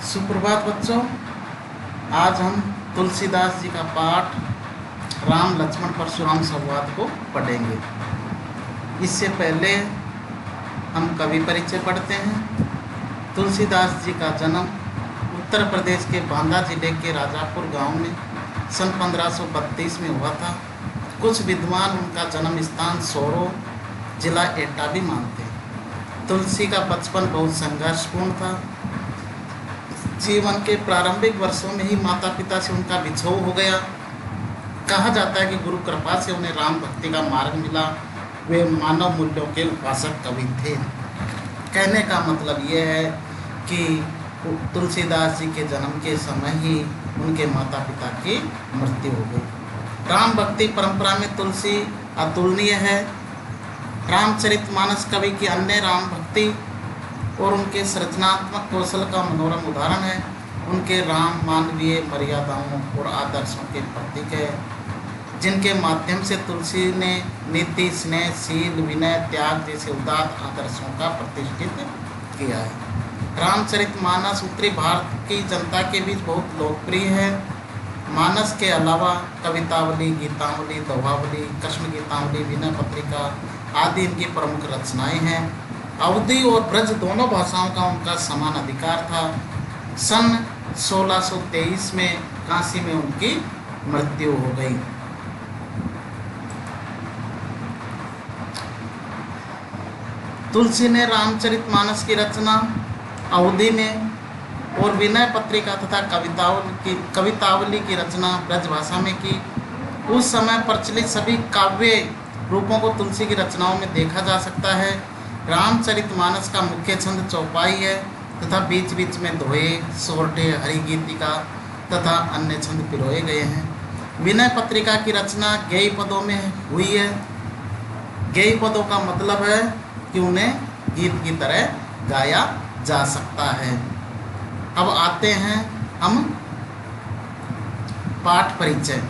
सुप्रभात बच्चों। आज हम तुलसीदास जी का पाठ राम लक्ष्मण परशुराम संवाद को पढ़ेंगे। इससे पहले हम कवि परिचय पढ़ते हैं। तुलसीदास जी का जन्म उत्तर प्रदेश के बांदा जिले के राजापुर गांव में सन 1532 में हुआ था। कुछ विद्वान उनका जन्म स्थान सोरो जिला एटा भी मानते हैं। तुलसी का बचपन बहुत संघर्षपूर्ण था। जीवन के प्रारंभिक वर्षों में ही माता पिता से उनका विछोह हो गया। कहा जाता है कि गुरु कृपा से उन्हें राम भक्ति का मार्ग मिला। वे मानव मूल्यों के उपासक कवि थे। कहने का मतलब यह है कि तुलसीदास जी के जन्म के समय ही उनके माता पिता की मृत्यु हो गई। राम भक्ति परंपरा में तुलसी अतुलनीय है। रामचरितमानस कवि की अन्य राम भक्ति और उनके सृजनात्मक कौशल का मनोरम उदाहरण है। उनके राम मानवीय मर्यादाओं और आदर्शों के प्रतीक है, जिनके माध्यम से तुलसी ने नीति, स्नेह, शील, विनय, त्याग जैसे उदात्त आदर्शों का प्रतिष्ठित किया है। रामचरितमानस उत्तरी भारत की जनता के बीच बहुत लोकप्रिय है। मानस के अलावा कवितावली, गीतावली, दोहावली, कृष्ण गीतावली, विनय पत्रिका आदि इनकी प्रमुख रचनाएं हैं। अवधी और ब्रज दोनों भाषाओं का उनका समान अधिकार था। सन 1623 में काशी में उनकी मृत्यु हो गई। तुलसी ने रामचरितमानस की रचना अवधी में और विनय पत्रिका तथा कवितावली की रचना ब्रज भाषा में की। उस समय प्रचलित सभी काव्य रूपों को तुलसी की रचनाओं में देखा जा सकता है। रामचरितमानस का मुख्य छंद चौपाई है तथा बीच बीच में दोहे, सोरठे, हरिगीतिका तथा अन्य छंद पिरोए गए हैं। विनय पत्रिका की रचना गेय पदों में हुई है। गेय पदों का मतलब है कि उन्हें गीत की तरह गाया जा सकता है। अब आते हैं हम पाठ परिचय।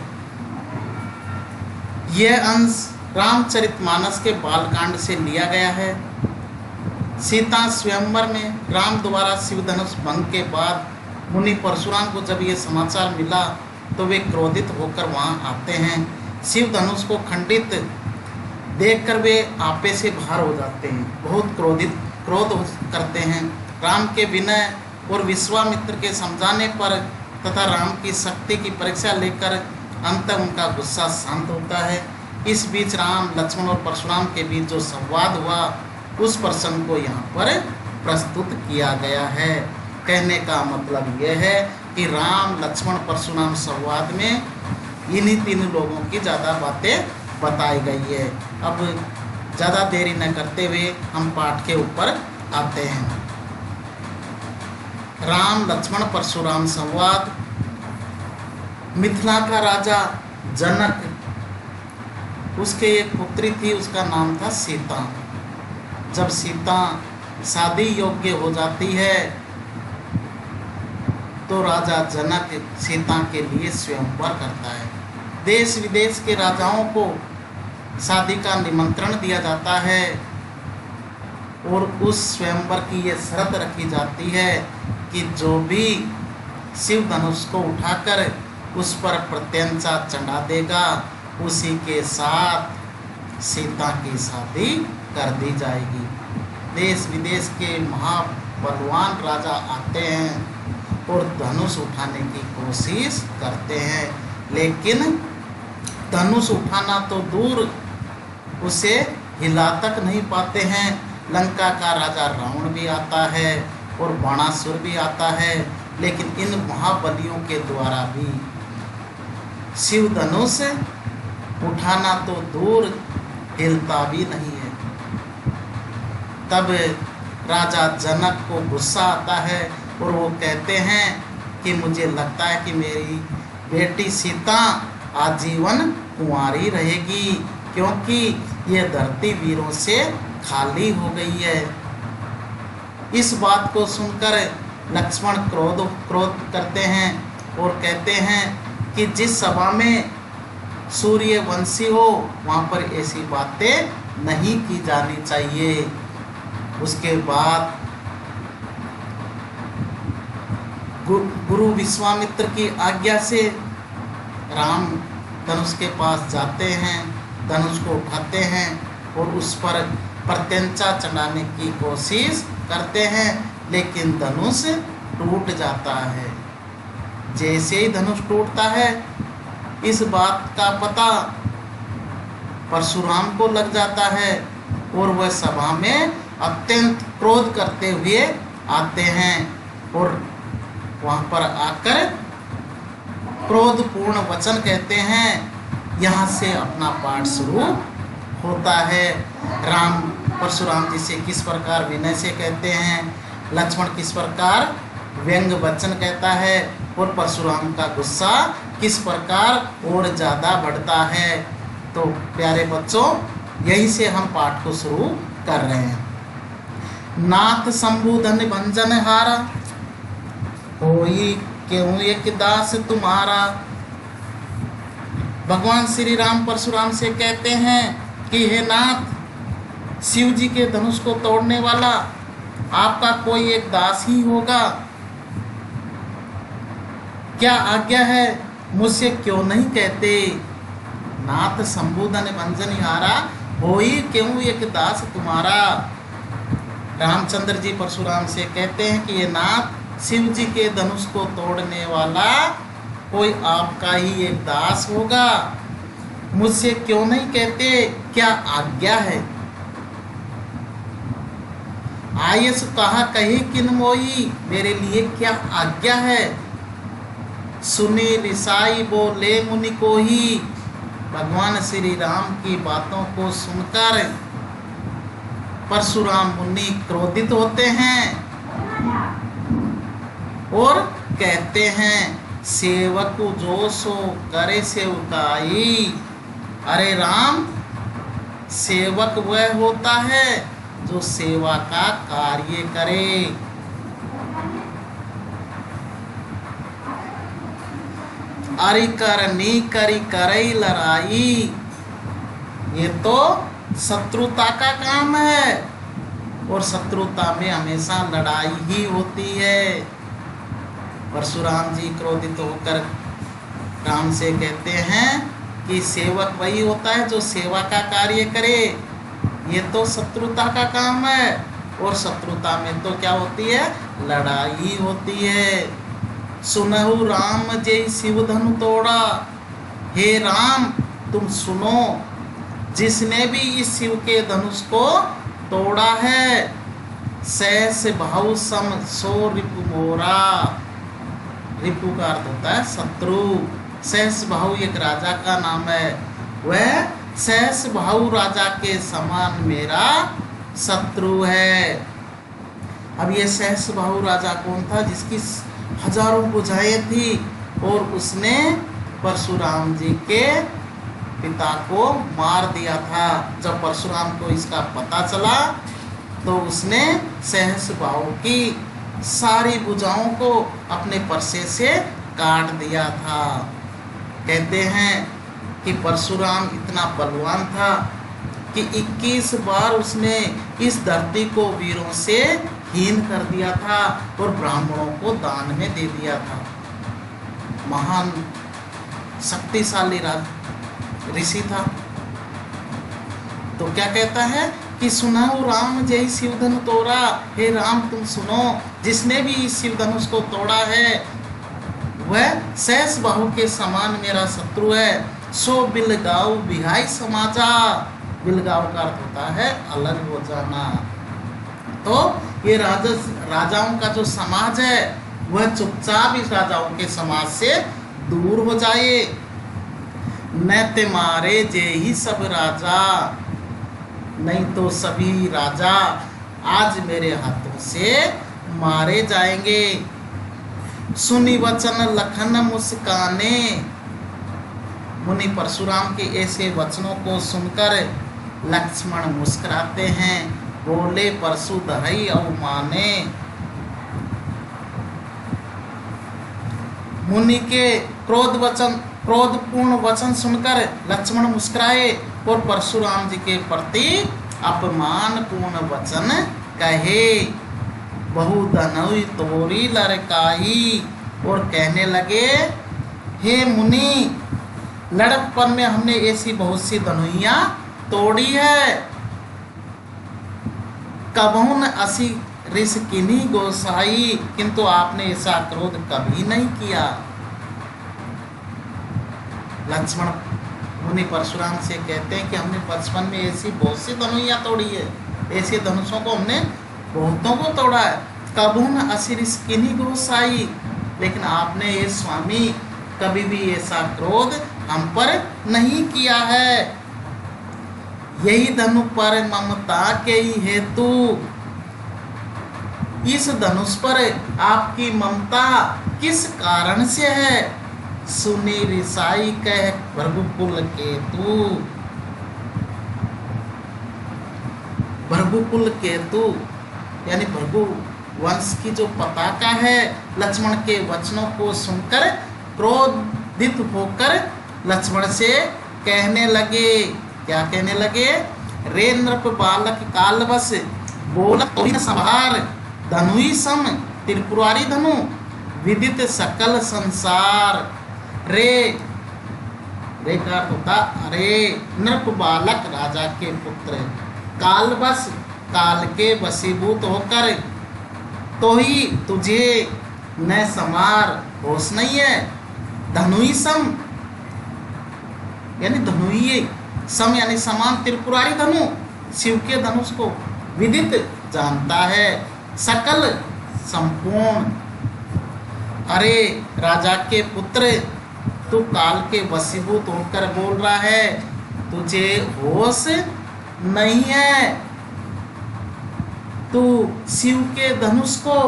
यह अंश रामचरितमानस के बालकांड से लिया गया है। सीता स्वयंवर में राम द्वारा शिवधनुष भंग के बाद मुनि परशुराम को जब ये समाचार मिला तो वे क्रोधित होकर वहां आते हैं। शिवधनुष को खंडित देखकर वे आपे से बाहर हो जाते हैं, बहुत क्रोध करते हैं। राम के विनय और विश्वामित्र के समझाने पर तथा राम की शक्ति की परीक्षा लेकर अंत उनका गुस्सा शांत होता है। इस बीच राम, लक्ष्मण और परशुराम के बीच जो संवाद हुआ उस प्रसंग को यहाँ पर प्रस्तुत किया गया है। कहने का मतलब यह है कि राम, लक्ष्मण, परशुराम संवाद में इन्हीं तीन लोगों की ज़्यादा बातें बताई गई है। अब ज़्यादा देरी न करते हुए हम पाठ के ऊपर आते हैं। राम, लक्ष्मण, परशुराम संवाद। मिथिला का राजा जनक, उसके एक पुत्री थी, उसका नाम था सीता। जब सीता शादी योग्य हो जाती है तो राजा जनक सीता के लिए स्वयंवर करता है। देश विदेश के राजाओं को शादी का निमंत्रण दिया जाता है और उस स्वयंवर की ये शर्त रखी जाती है कि जो भी शिव धनुष को उठाकर उस पर प्रत्यंचा चढ़ा देगा उसी के साथ सीता की शादी कर दी जाएगी। देश विदेश के महाबलवान राजा आते हैं और धनुष उठाने की कोशिश करते हैं, लेकिन धनुष उठाना तो दूर, उसे हिला तक नहीं पाते हैं। लंका का राजा रावण भी आता है और बाणासुर भी आता है, लेकिन इन महाबलियों के द्वारा भी शिव धनुष उठाना तो दूर, हिलता भी नहीं है। तब राजा जनक को गुस्सा आता है और वो कहते हैं कि मुझे लगता है कि मेरी बेटी सीता आजीवन कुंवारी रहेगी, क्योंकि ये धरती वीरों से खाली हो गई है। इस बात को सुनकर लक्ष्मण क्रोध करते हैं और कहते हैं कि जिस सभा में सूर्यवंशी हो वहाँ पर ऐसी बातें नहीं की जानी चाहिए। उसके बाद गुरु विश्वामित्र की आज्ञा से राम धनुष के पास जाते हैं, धनुष को उठाते हैं और उस पर प्रत्यंचा चढ़ाने की कोशिश करते हैं, लेकिन धनुष टूट जाता है। जैसे ही धनुष टूटता है, इस बात का पता परशुराम को लग जाता है और वह सभा में अत्यंत क्रोध करते हुए आते हैं और वहाँ पर आकर क्रोधपूर्ण वचन कहते हैं। यहाँ से अपना पाठ शुरू होता है। राम परशुराम जी से किस प्रकार विनय से कहते हैं, लक्ष्मण किस प्रकार व्यंग वचन कहता है और परशुराम का गुस्सा किस प्रकार और ज़्यादा बढ़ता है। तो प्यारे बच्चों, यही से हम पाठ को शुरू कर रहे हैं। नाथ संबोधन भंजन हारा, होई क्यों एक दास तुम्हारा। भगवान श्री राम परशुराम से कहते हैं कि हे नाथ, शिव जी के धनुष को तोड़ने वाला आपका कोई एक दास ही होगा, क्या आज्ञा है, मुझसे क्यों नहीं कहते। नाथ संबोधन भंजन हारा, होई क्यों एक दास तुम्हारा। रामचंद्र जी परशुराम से कहते हैं कि ये नाथ, शिव जी के धनुष को तोड़ने वाला कोई आपका ही एक दास होगा, मुझसे क्यों नहीं कहते, क्या आज्ञा है। आयस कहा कही किन मोई, मेरे लिए क्या आज्ञा है। सुनी रिसाई बोले मुनि को ही। भगवान श्री राम की बातों को सुनकर परशुराम मुनि क्रोधित होते हैं और कहते हैं, सेवक जो सो करे सेवकाई। अरे राम, सेवक वह होता है जो सेवा का कार्य करे। अरि करनी करी करई लड़ाई, ये तो शत्रुता का काम है और शत्रुता में हमेशा लड़ाई ही होती है। परशुराम जी क्रोधित होकर राम से कहते हैं कि सेवक वही होता है जो सेवा का कार्य करे, ये तो शत्रुता का काम है और शत्रुता में तो क्या होती है, लड़ाई होती है। सुनहु राम जय शिव धनु तोड़ा, हे राम तुम सुनो, जिसने भी इस शिव के धनुष को तोड़ा है, सहस भाव सम सो रिपु मोरा। रिपु का अर्थ होता है शत्रु। सहस भाव एक राजा का नाम है, वह सहस भाव राजा के समान मेरा शत्रु है। अब ये सहस भाव राजा कौन था, जिसकी हजारों भुजाएं थी और उसने परशुराम जी के पिता को मार दिया था। जब परशुराम को इसका पता चला तो उसने सहस भाव की सारी भुजाओं को अपने परसे से काट दिया था। कहते हैं कि परशुराम इतना बलवान था कि 21 बार उसने इस धरती को वीरों से हीन कर दिया था और ब्राह्मणों को दान में दे दिया था। महान शक्तिशाली ऋषि था। तो क्या कहता है कि सुनाओ राम जय शिव धनु तोड़ा, हे राम तुम सुनो, जिसने भी इस शिव धनुष को तोड़ा है वह सहस बाहु के समान मेरा शत्रु है। सो बिलगाव बिहाई समाजा। बिलगाव का अर्थ होता है अलग हो जाना। तो ये राजाओं का जो समाज है वह चुपचाप इस राजाओं के समाज से दूर हो जाए। नैत्य मारे जे ही सब राजा, नहीं तो सभी राजा आज मेरे हाथों से मारे जाएंगे। सुनी वचन लखन मुस्काने। मुनि परशुराम के ऐसे वचनों को सुनकर लक्ष्मण मुस्कुराते हैं, बोले परशु दहई अवमाने। मुनि के क्रोधपूर्ण वचन सुनकर लक्ष्मण मुस्कुराए और परशुराम जी के प्रति अपमानपूर्ण वचन कहे। बहु धनुई तोरी लड़काई। और कहने लगे, हे मुनि, लड़कपन में हमने ऐसी बहुत सी धनुइयां तोड़ी है, कबहू न असी ऋष किन्ही गोसाई, किंतु आपने ऐसा क्रोध कभी नहीं किया। लक्ष्मण मुनि परशुराम से कहते हैं कि हमने बचपन में ऐसी बहुत सी धनुइयां तोड़ी है, ऐसे धनुषों को हमने बहुतों को तोड़ा है, कबहू न असी ऋष किन्ही गोसाई, लेकिन आपने ये स्वामी कभी भी ऐसा क्रोध हम पर नहीं किया है। यही धनु पर ममता के ही हेतु, इस धनुष पर आपकी ममता किस कारण से है? सुनी रिसाई कह भृगुकुल केतु, भृगुकुल केतु यानी भृगु वंश की जो पताका है, लक्ष्मण के वचनों को सुनकर क्रोधित होकर लक्ष्मण से कहने लगे, क्या कहने लगे? रे नृप बालक कालवश बोलत न संभार, धनुई सम त्रिपुरारी धनु विदित सकल संसार। रे का होता अरे, नृप बालक राजा के पुत्र, कालवश काल के वशीभूत होकर, तो ही तुझे न समार होश नहीं है। धनुई सम यानी धनुई सम यानी समान त्रिपुरारी धनु, शिव के धनुष को विदित जानता है, सकल संपूर्ण। अरे राजा के पुत्र, तू काल के वशीभूत होकर बोल रहा है, तुझे होश नहीं है। तू शिव के धनुष को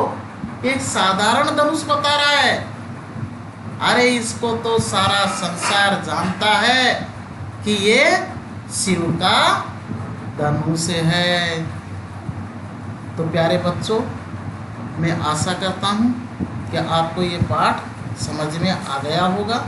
एक साधारण धनुष बता रहा है। अरे इसको तो सारा संसार जानता है कि ये शिव का धनुष है। तो प्यारे बच्चों, मैं आशा करता हूँ कि आपको ये पाठ समझ में आ गया होगा।